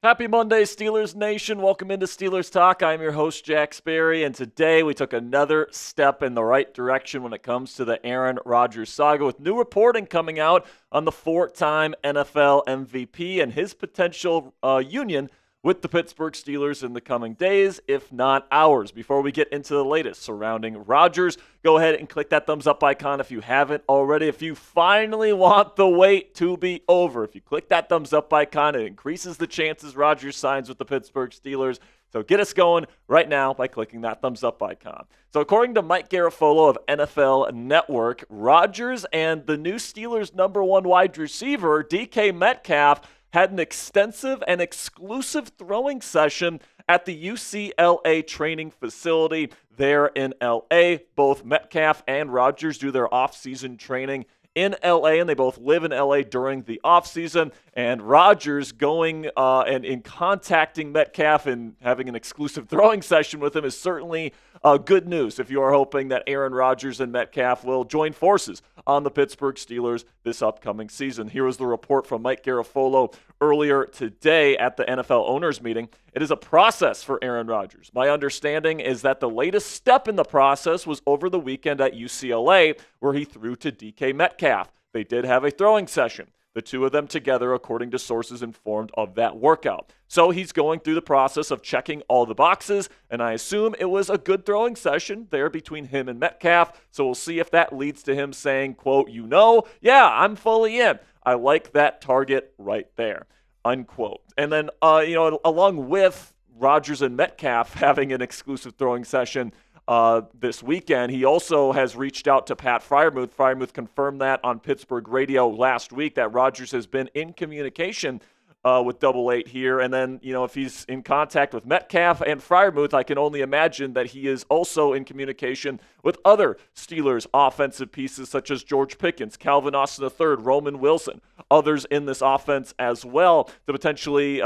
Happy Monday, Steelers Nation. Welcome into Steelers Talk. I'm your host, Jack Sperry, and today we took another step in the right direction when it comes to the Aaron Rodgers saga, with new reporting coming out on the four-time NFL MVP and his potential union with the Pittsburgh Steelers in the coming days, if not hours. Before we get into the latest surrounding Rodgers, go ahead and click that thumbs up icon if you haven't already. If you finally want the wait to be over, if you click that thumbs up icon, it increases the chances Rodgers signs with the Pittsburgh Steelers. So get us going right now by clicking that thumbs up icon. So according to Mike Garafolo of NFL Network, Rodgers and the new Steelers' number one wide receiver, DK Metcalf, had an extensive and exclusive throwing session at the UCLA training facility there in LA. Both Metcalf and Rodgers do their off-season training in LA, and they both live in LA during the offseason. And Rodgers going and in contacting Metcalf and having an exclusive throwing session with him is certainly good news if you are hoping that Aaron Rodgers and Metcalf will join forces on the Pittsburgh Steelers this upcoming season. Here was the report from Mike Garafolo earlier today at the NFL owners meeting. It is a process for Aaron Rodgers. My understanding is that the latest step in the process was over the weekend at UCLA, where he threw to DK Metcalf. They did have a throwing session, the two of them together, according to sources informed of that workout. So he's going through the process of checking all the boxes, and I assume it was a good throwing session there between him and Metcalf. So we'll see if that leads to him saying, quote, yeah, I'm fully in. I like that target right there, unquote. And then, along with Rodgers and Metcalf having an exclusive throwing session this weekend, he also has reached out to Pat Freiermuth. Freiermuth confirmed that on Pittsburgh radio last week, that Rodgers has been in communication with Double 8 here. And then, if he's in contact with Metcalf and Freiermuth, I can only imagine that he is also in communication with other Steelers offensive pieces such as George Pickens, Calvin Austin III, Roman Wilson, others in this offense as well, to potentially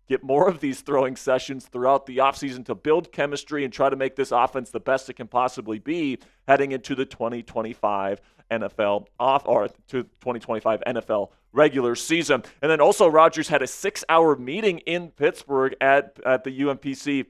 get more of these throwing sessions throughout the offseason to build chemistry and try to make this offense the best it can possibly be heading into the 2025 NFL to 2025 NFL regular season. And then also Rodgers had a 6-hour meeting in Pittsburgh at the UMPC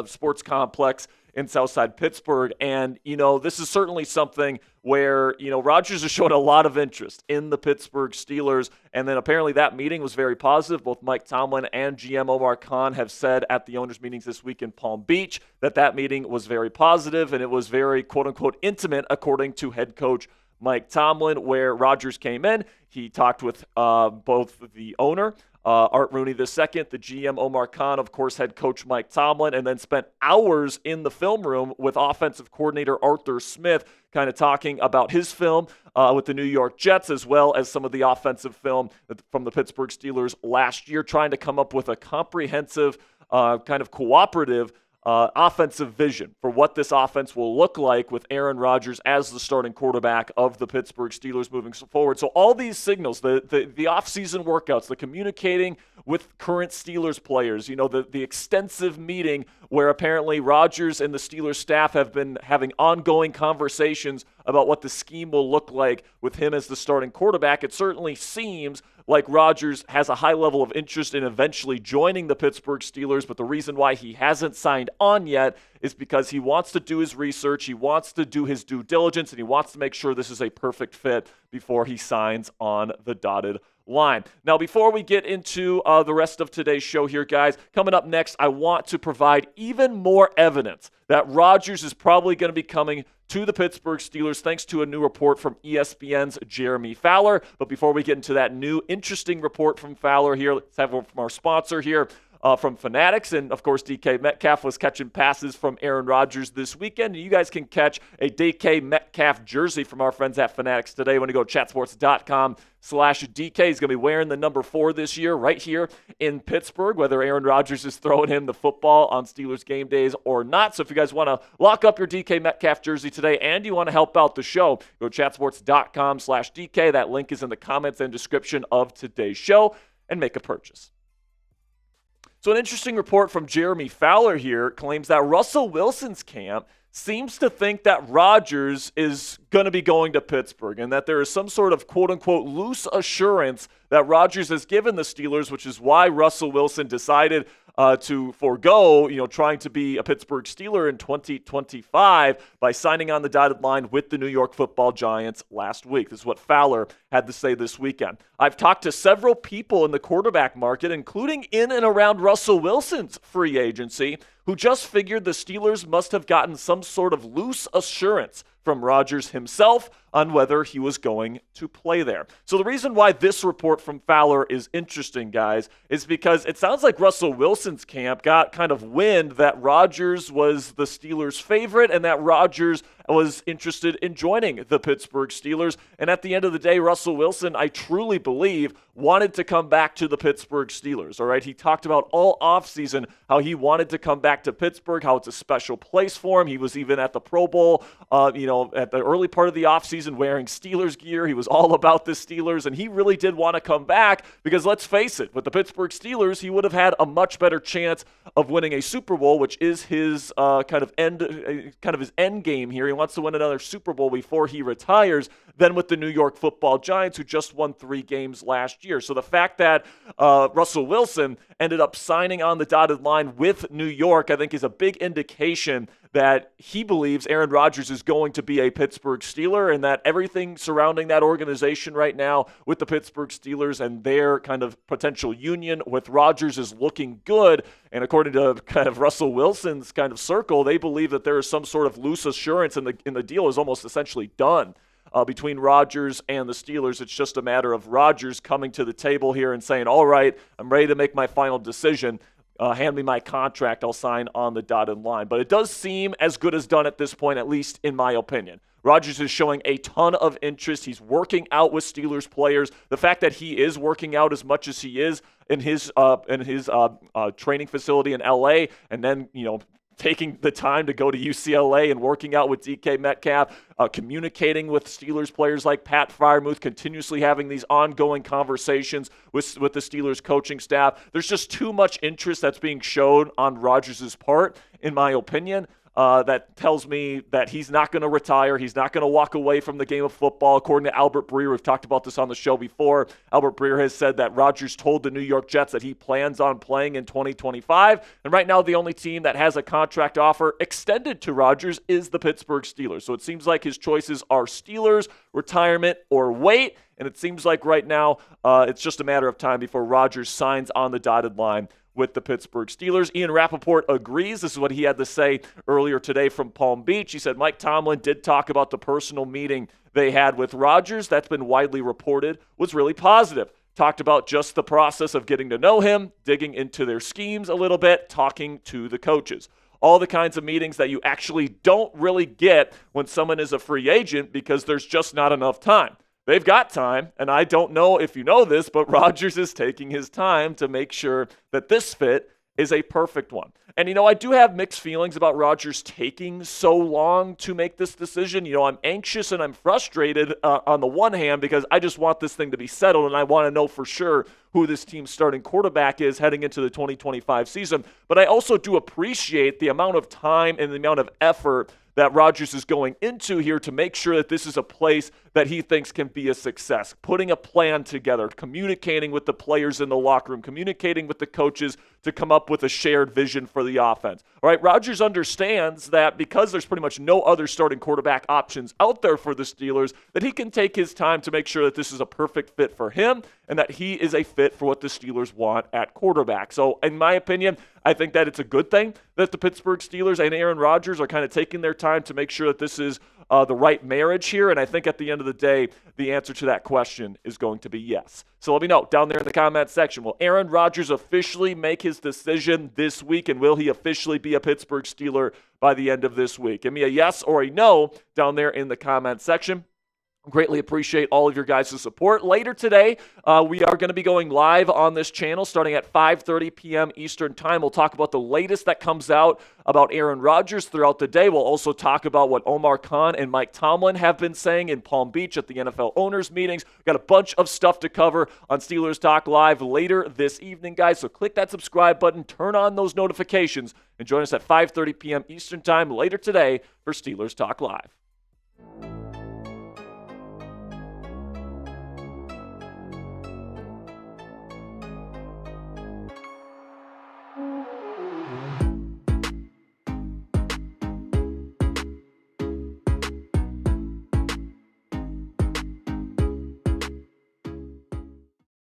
sports complex in Southside Pittsburgh. And, this is certainly something where, Rodgers has shown a lot of interest in the Pittsburgh Steelers. And then apparently that meeting was very positive. Both Mike Tomlin and GM Omar Khan have said at the owners' meetings this week in Palm Beach that meeting was very positive and it was very, quote-unquote, intimate, according to head coach Mike Tomlin, where Rodgers came in. He talked with both the owner, Art Rooney II, the GM Omar Khan, of course, head coach Mike Tomlin, and then spent hours in the film room with offensive coordinator Arthur Smith, kind of talking about his film with the New York Jets, as well as some of the offensive film from the Pittsburgh Steelers last year, trying to come up with a comprehensive, kind of cooperative offensive vision for what this offense will look like with Aaron Rodgers as the starting quarterback of the Pittsburgh Steelers moving forward. So all these signals, the off-season workouts, the communicating with current Steelers players, the extensive meeting where apparently Rodgers and the Steelers staff have been having ongoing conversations about what the scheme will look like with him as the starting quarterback. It certainly seems like Rodgers has a high level of interest in eventually joining the Pittsburgh Steelers, but the reason why he hasn't signed on yet is because he wants to do his research, he wants to do his due diligence, and he wants to make sure this is a perfect fit before he signs on the dotted line. Now, before we get into the rest of today's show here, guys, coming up next, I want to provide even more evidence that Rodgers is probably going to be coming to the Pittsburgh Steelers, thanks to a new report from ESPN's Jeremy Fowler. But before we get into that new interesting report from Fowler here, let's have one from our sponsor here. From Fanatics, and of course DK Metcalf was catching passes from Aaron Rodgers this weekend. And you guys can catch a DK Metcalf jersey from our friends at Fanatics today when you go to chatsports.com/DK. He's going to be wearing the number 4 this year right here in Pittsburgh, whether Aaron Rodgers is throwing him the football on Steelers game days or not. So if you guys want to lock up your DK Metcalf jersey today and you want to help out the show, go to chatsports.com/DK. That link is in the comments and description of today's show, and make a purchase. So an interesting report from Jeremy Fowler here claims that Russell Wilson's camp seems to think that Rodgers is going to be going to Pittsburgh and that there is some sort of quote-unquote loose assurance that Rodgers has given the Steelers, which is why Russell Wilson decided to forego, trying to be a Pittsburgh Steeler in 2025 by signing on the dotted line with the New York Football Giants last week. This is what Fowler had to say this weekend. I've talked to several people in the quarterback market, including in and around Russell Wilson's free agency, who just figured the Steelers must have gotten some sort of loose assurance from Rodgers himself on whether he was going to play there. So the reason why this report from Fowler is interesting, guys, is because it sounds like Russell Wilson's camp got kind of wind that Rodgers was the Steelers' favorite and that Rodgers was interested in joining the Pittsburgh Steelers. And at the end of the day, Russell Wilson, I truly believe, wanted to come back to the Pittsburgh Steelers, all right? He talked about all offseason how he wanted to come back to Pittsburgh, how it's a special place for him. He was even at the Pro Bowl, at the early part of the offseason wearing Steelers gear. He was all about the Steelers, and he really did want to come back because, let's face it, with the Pittsburgh Steelers, he would have had a much better chance of winning a Super Bowl, which is his kind of his end game here. He wants to win another Super Bowl before he retires, than with the New York Football Giants, who just won 3 games last year. So the fact that Russell Wilson ended up signing on the dotted line with New York, I think, is a big indication that he believes Aaron Rodgers is going to be a Pittsburgh Steeler, and that everything surrounding that organization right now with the Pittsburgh Steelers and their kind of potential union with Rodgers is looking good. And according to kind of Russell Wilson's kind of circle, they believe that there is some sort of loose assurance and the deal is almost essentially done. Between Rodgers and the Steelers. It's just a matter of Rodgers coming to the table here and saying, all right, I'm ready to make my final decision. Hand me my contract. I'll sign on the dotted line. But it does seem as good as done at this point, at least in my opinion. Rodgers is showing a ton of interest. He's working out with Steelers players. The fact that he is working out as much as he is in his training facility in LA, and then, taking the time to go to UCLA and working out with DK Metcalf, communicating with Steelers players like Pat Freiermuth, continuously having these ongoing conversations with the Steelers coaching staff. There's just too much interest that's being shown on Rodgers' part, in my opinion. That tells me that he's not going to retire. He's not going to walk away from the game of football. According to Albert Breer, we've talked about this on the show before. Albert Breer has said that Rodgers told the New York Jets that he plans on playing in 2025. And right now, the only team that has a contract offer extended to Rodgers is the Pittsburgh Steelers. So it seems like his choices are Steelers, retirement, or wait. And it seems like right now, it's just a matter of time before Rodgers signs on the dotted line with the Pittsburgh Steelers. Ian Rapoport agrees. This is what he had to say earlier today from Palm Beach. He said Mike Tomlin did talk about the personal meeting they had with Rodgers. That's been widely reported, was really positive. Talked about just the process of getting to know him, digging into their schemes a little bit, talking to the coaches. All the kinds of meetings that you actually don't really get when someone is a free agent because there's just not enough time. They've got time, and I don't know if you know this, but Rodgers is taking his time to make sure that this fit is a perfect one. And, I do have mixed feelings about Rodgers taking so long to make this decision. I'm anxious and I'm frustrated on the one hand because I just want this thing to be settled and I want to know for sure who this team's starting quarterback is heading into the 2025 season. But I also do appreciate the amount of time and the amount of effort that Rodgers is going into here to make sure that this is a place that he thinks can be a success. Putting a plan together, communicating with the players in the locker room, communicating with the coaches to come up with a shared vision for the offense. All right, Rodgers understands that because there's pretty much no other starting quarterback options out there for the Steelers, that he can take his time to make sure that this is a perfect fit for him and that he is a fit for what the Steelers want at quarterback. So, in my opinion, I think that it's a good thing that the Pittsburgh Steelers and Aaron Rodgers are kind of taking their time to make sure that this is the right marriage here. And I think at the end of the day, the answer to that question is going to be yes. So let me know down there in the comment section. Will Aaron Rodgers officially make his decision this week? And will he officially be a Pittsburgh Steeler by the end of this week? Give me a yes or a no down there in the comment section. Greatly appreciate all of your guys' support. Later today, we are going to be going live on this channel starting at 5:30 p.m. Eastern Time. We'll talk about the latest that comes out about Aaron Rodgers throughout the day. We'll also talk about what Omar Khan and Mike Tomlin have been saying in Palm Beach at the NFL owners meetings. We've got a bunch of stuff to cover on Steelers Talk Live later this evening, guys. So click that subscribe button, turn on those notifications, and join us at 5:30 p.m. Eastern Time later today for Steelers Talk Live.